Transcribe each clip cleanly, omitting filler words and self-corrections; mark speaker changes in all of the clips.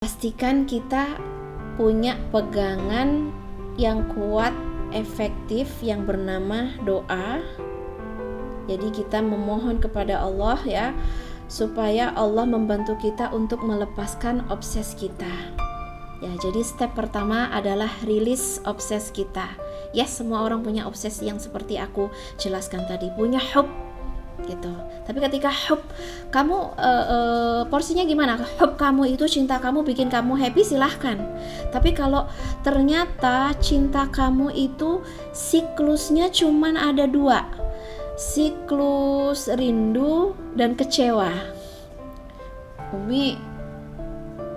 Speaker 1: pastikan kita punya pegangan yang kuat, efektif, yang bernama doa. Jadi kita memohon kepada Allah ya, supaya Allah membantu kita untuk melepaskan obses kita. Ya, jadi step pertama adalah rilis obses kita. Ya, semua orang punya obses yang seperti aku jelaskan tadi, punya hub gitu. Tapi ketika hub kamu porsinya gimana? Hub kamu itu, cinta kamu bikin kamu happy, silahkan. Tapi kalau ternyata cinta kamu itu siklusnya cuman ada 2, siklus rindu dan kecewa. Umi,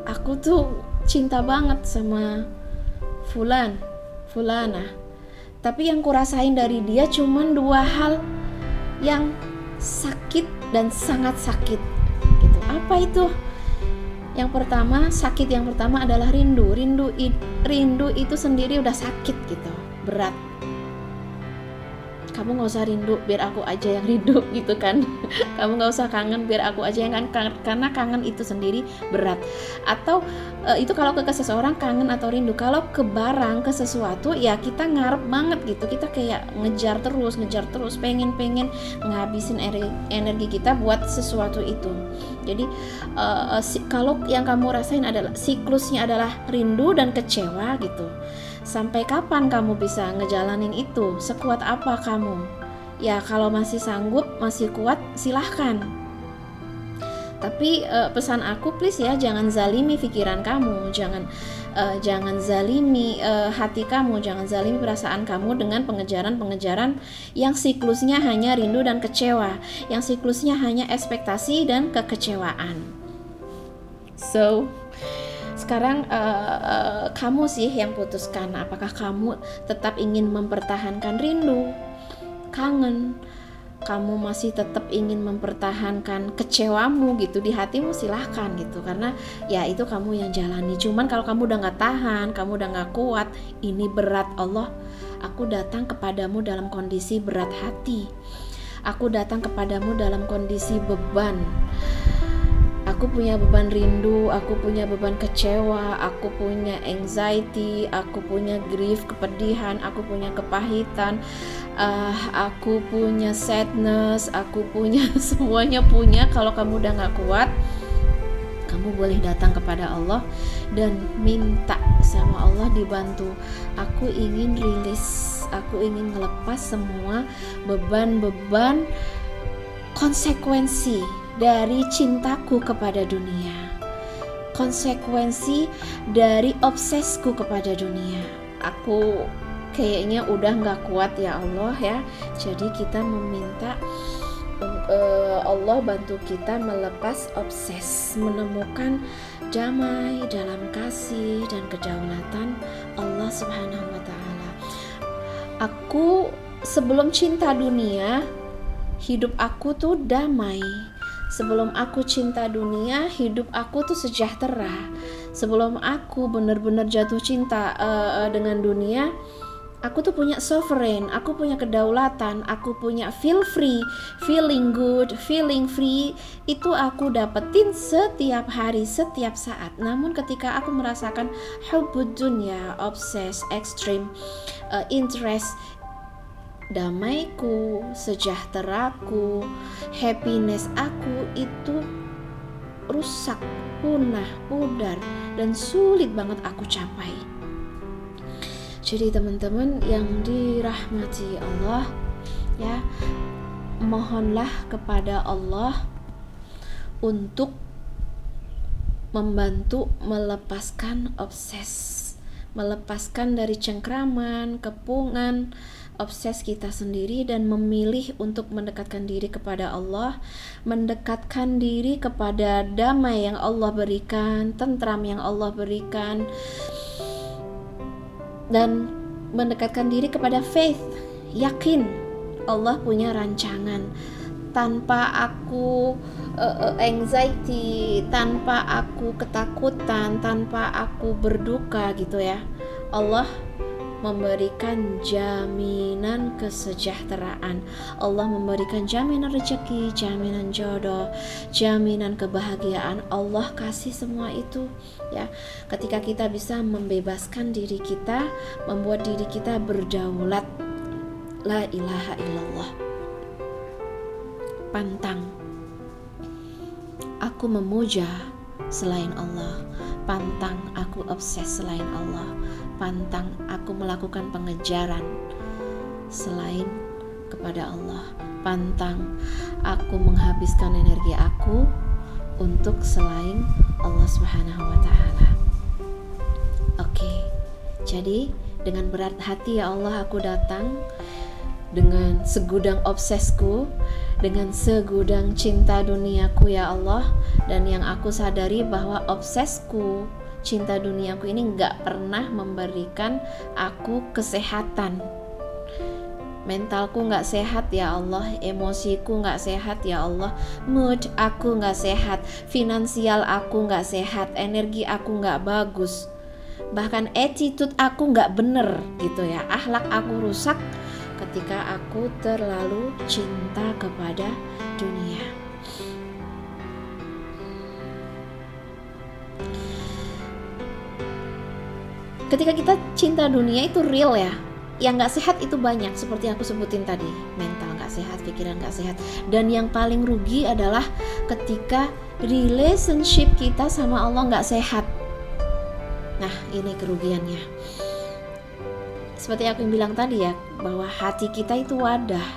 Speaker 1: aku tuh cinta banget sama fulana, tapi yang kurasain dari dia cuman 2 hal yang sakit dan sangat sakit gitu. Apa itu? Yang pertama, sakit yang pertama adalah rindu itu sendiri udah sakit gitu, berat. Kamu gak usah rindu, biar aku aja yang rindu gitu kan. Kamu gak usah kangen, biar aku aja yang kangen. Karena kangen itu sendiri berat. Atau itu kalau ke seseorang kangen atau rindu. Kalau ke barang, ke sesuatu, ya kita ngarep banget gitu. Kita kayak ngejar terus, pengen ngehabisin energi kita buat sesuatu itu. Jadi kalau yang kamu rasain adalah siklusnya adalah rindu dan kecewa gitu. Sampai kapan kamu bisa ngejalanin itu? Sekuat apa kamu? Ya kalau masih sanggup, masih kuat, silahkan. Tapi pesan aku please ya, jangan zalimi pikiran kamu, jangan zalimi hati kamu, jangan zalimi perasaan kamu dengan pengejaran yang siklusnya hanya rindu dan kecewa, yang siklusnya hanya ekspektasi dan kekecewaan. So sekarang kamu sih yang putuskan, apakah kamu tetap ingin mempertahankan rindu, kangen, kamu masih tetap ingin mempertahankan kecewamu gitu di hatimu, silahkan gitu, karena ya itu kamu yang jalani. Cuman kalau kamu udah gak tahan, kamu udah gak kuat, ini berat, Allah, aku datang kepadamu dalam kondisi berat hati, aku datang kepadamu dalam kondisi beban. Aku punya beban rindu, aku punya beban kecewa, aku punya anxiety, aku punya grief, kepedihan, aku punya kepahitan, aku punya sadness, aku punya semuanya punya. Kalau kamu udah gak kuat, kamu boleh datang kepada Allah dan minta sama Allah dibantu. Aku ingin rilis, aku ingin ngelepas semua beban-beban konsekuensi dari cintaku kepada dunia, konsekuensi dari obsesku kepada dunia. Aku kayaknya udah gak kuat ya Allah ya. Jadi kita meminta Allah bantu kita melepas obses, menemukan damai dalam kasih dan kedaulatan Allah Subhanahu wa Ta'ala. Aku sebelum cinta dunia, hidup aku tuh damai. Sebelum aku cinta dunia, hidup aku tuh sejahtera. Sebelum aku benar-benar jatuh cinta dengan dunia, aku tuh punya sovereign, aku punya kedaulatan, aku punya feel free, feeling good, feeling free. Itu aku dapetin setiap hari, setiap saat. Namun ketika aku merasakan hubbud dunya, obses, extreme interest, damaiku, sejahteraku, happiness aku itu rusak, punah, pudar, dan sulit banget aku capai. Jadi teman-teman yang dirahmati Allah ya, mohonlah kepada Allah untuk membantu melepaskan obses, melepaskan dari cengkraman, kepungan obses kita sendiri, dan memilih untuk mendekatkan diri kepada Allah, mendekatkan diri kepada damai yang Allah berikan, tentram yang Allah berikan, dan mendekatkan diri kepada faith, yakin Allah punya rancangan. Tanpa aku anxiety, tanpa aku ketakutan, tanpa aku berduka gitu ya, Allah memberikan jaminan kesejahteraan, Allah memberikan jaminan rezeki, jaminan jodoh, jaminan kebahagiaan. Allah kasih semua itu ya. Ketika kita bisa membebaskan diri kita, membuat diri kita berdaulat, la ilaha illallah. Pantang aku memuja selain Allah, pantang aku obses selain Allah, pantang aku melakukan pengejaran selain kepada Allah, pantang aku menghabiskan energi aku untuk selain Allah Subhanahu wa Ta'ala. Oke, jadi dengan berat hati ya Allah aku datang, dengan segudang obsesku, dengan segudang cinta duniaku ya Allah. Dan yang aku sadari bahwa obsesku, cinta duniaku ini gak pernah memberikan aku kesehatan. Mentalku gak sehat ya Allah, emosiku gak sehat ya Allah, mood aku gak sehat, finansial aku gak sehat, energi aku gak bagus, bahkan attitude aku gak bener gitu ya, akhlak aku rusak ketika aku terlalu cinta kepada dunia. Ketika kita cinta dunia itu real ya. Yang gak sehat itu banyak, seperti aku sebutin tadi. Mental gak sehat, pikiran gak sehat. Dan yang paling rugi adalah ketika relationship kita sama Allah gak sehat. Nah, ini kerugiannya. Seperti aku yang bilang tadi ya, bahwa hati kita itu wadah.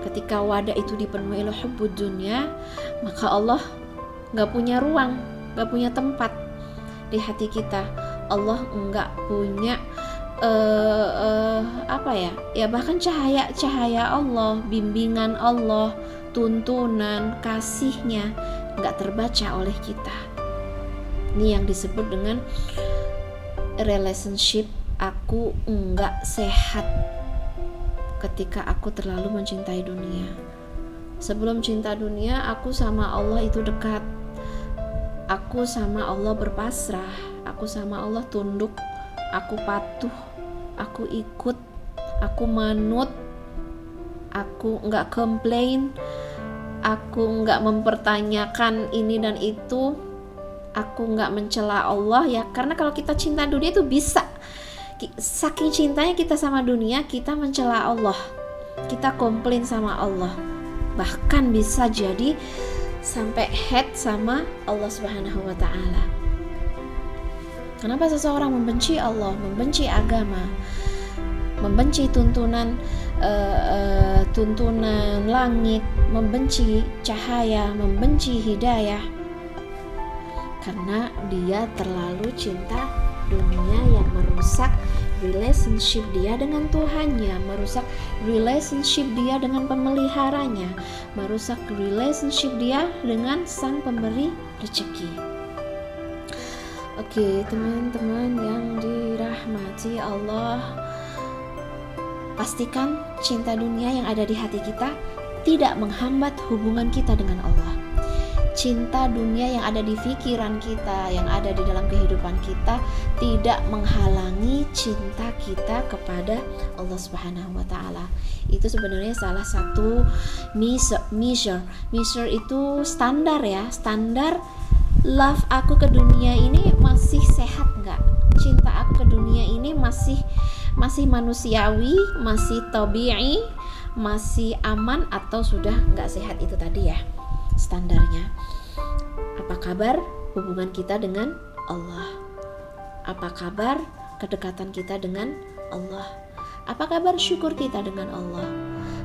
Speaker 1: Ketika wadah itu dipenuhi oleh hubbud dunya, maka Allah gak punya ruang, gak punya tempat di hati kita. Allah gak punya bahkan cahaya Allah, bimbingan Allah, tuntunan, kasihnya gak terbaca oleh kita. Ini yang disebut dengan relationship aku enggak sehat ketika aku terlalu mencintai dunia. Sebelum cinta dunia, aku sama Allah itu dekat. Aku sama Allah berpasrah. Aku sama Allah tunduk. Aku patuh. Aku ikut. Aku manut. Aku enggak komplain. Aku enggak mempertanyakan ini dan itu. Aku enggak mencela Allah ya. Karena kalau kita cinta dunia itu bisa. Saking cintanya kita sama dunia, kita mencela Allah, kita komplain sama Allah, bahkan bisa jadi sampai hate sama Allah Subhanahu wa Ta'ala. Kenapa seseorang membenci Allah, membenci agama, membenci tuntunan langit, membenci cahaya, membenci hidayah? Karena dia terlalu cinta dunia yang merusak relationship dia dengan Tuhannya, merusak relationship dia dengan pemeliharanya, merusak relationship dia dengan sang pemberi rezeki. Oke, teman-teman yang dirahmati Allah, pastikan cinta dunia yang ada di hati kita tidak menghambat hubungan kita dengan Allah. Cinta dunia yang ada di pikiran kita, yang ada di dalam kehidupan kita, tidak menghalangi cinta kita kepada Allah Subhanahu wa Ta'ala. Itu sebenarnya salah satu measure itu standar ya, standar love aku ke dunia ini masih sehat nggak? Cinta aku ke dunia ini masih manusiawi, masih tabi'i, masih aman, atau sudah nggak sehat? Itu tadi ya standarnya. Apa kabar hubungan kita dengan Allah? Apa kabar kedekatan kita dengan Allah? Apa kabar syukur kita dengan Allah?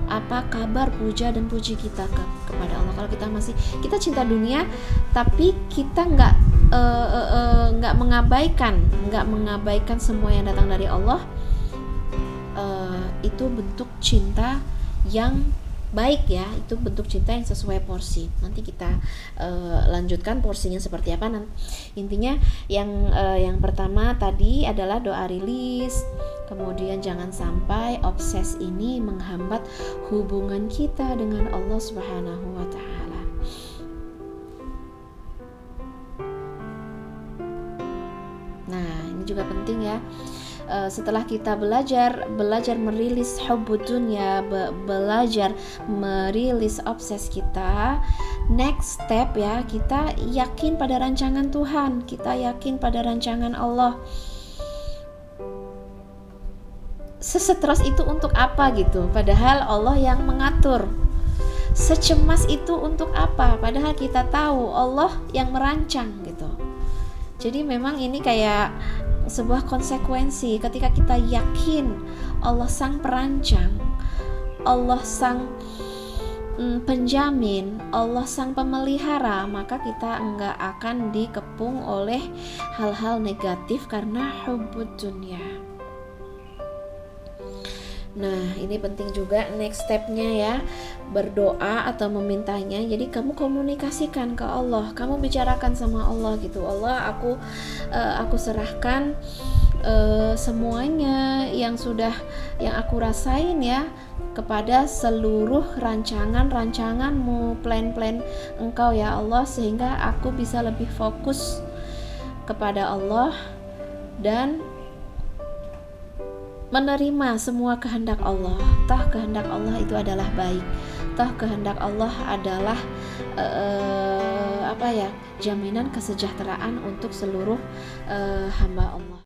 Speaker 1: Apa kabar puja dan puji kita kepada Allah? Kalau kita cinta dunia, tapi kita nggak mengabaikan semua yang datang dari Allah, itu bentuk cinta yang baik ya, itu bentuk cinta yang sesuai porsi. Nanti kita lanjutkan porsinya seperti apa. Intinya yang pertama tadi adalah doa rilis. Kemudian jangan sampai obses ini menghambat hubungan kita dengan Allah Subhanahu wa Ta'ala. Nah, ini juga penting ya. Setelah kita belajar merilis hubbud dunya, belajar merilis obses kita, next step ya, kita yakin pada rancangan Tuhan, kita yakin pada rancangan Allah. Sesetres itu untuk apa gitu, padahal Allah yang mengatur. Secemas itu untuk apa, padahal kita tahu Allah yang merancang gitu. Jadi memang ini kayak sebuah konsekuensi ketika kita yakin Allah sang perancang, Allah sang penjamin, Allah sang pemelihara, maka kita enggak akan dikepung oleh hal-hal negatif karena hubbud dunya. Nah, ini penting juga next stepnya ya, berdoa atau memintanya. Jadi kamu komunikasikan ke Allah, kamu bicarakan sama Allah gitu. Allah, aku serahkan semuanya yang aku rasain ya kepada seluruh rancanganmu, plan-plan Engkau ya Allah, sehingga aku bisa lebih fokus kepada Allah dan menerima semua kehendak Allah. Toh kehendak Allah itu adalah baik. Toh kehendak Allah adalah jaminan kesejahteraan untuk seluruh hamba Allah.